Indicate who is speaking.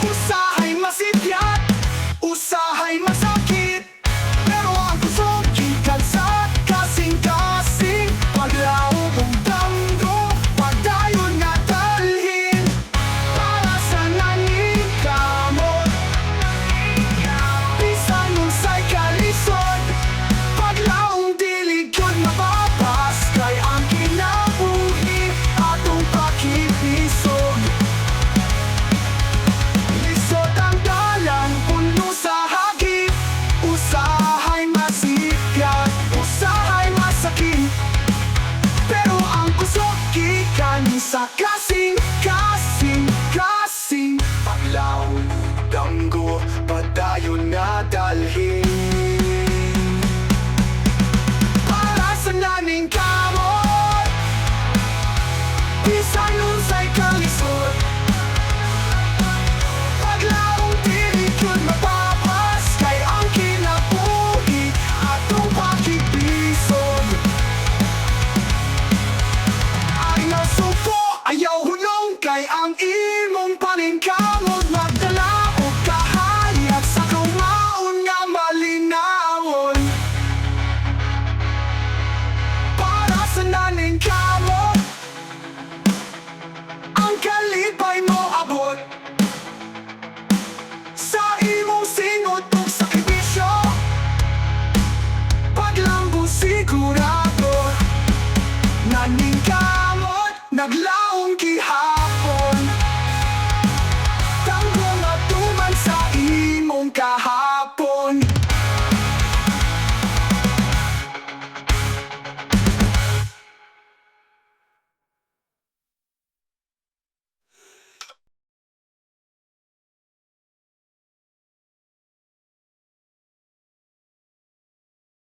Speaker 1: Usahay masipyat, usahay masakit, pero ang gusto gikan sa kasing-kasing. Paglaog ang damgo, pagdayon nga dalhin, para sa naningkamot. Bisan unsay kalisod, paglaong dili gyud mababas, kay ang kinabuhi atong pakipisog. Lisod ang dalan, puno sa hagit, usahay masipyat, usahay masakit, pero ang kusog gikan sa kasing-kasing. Paglaong damgo, padayon nga dalhin, para sa naningkamot. Bisan unsay kalisod, paglaong dili gyud mababas, kay ang kinabuhi atong pakipisog. Ay nasuko, ayaw hunong, kay ang imong paningkamot magdala og kahayag sa kumaon nga malinawon. Para sa naningkamot, ang kalipay mo abot, sa imong singot ug sakripisyo, paglambo sigurado, naningkamot naglaong gihapon.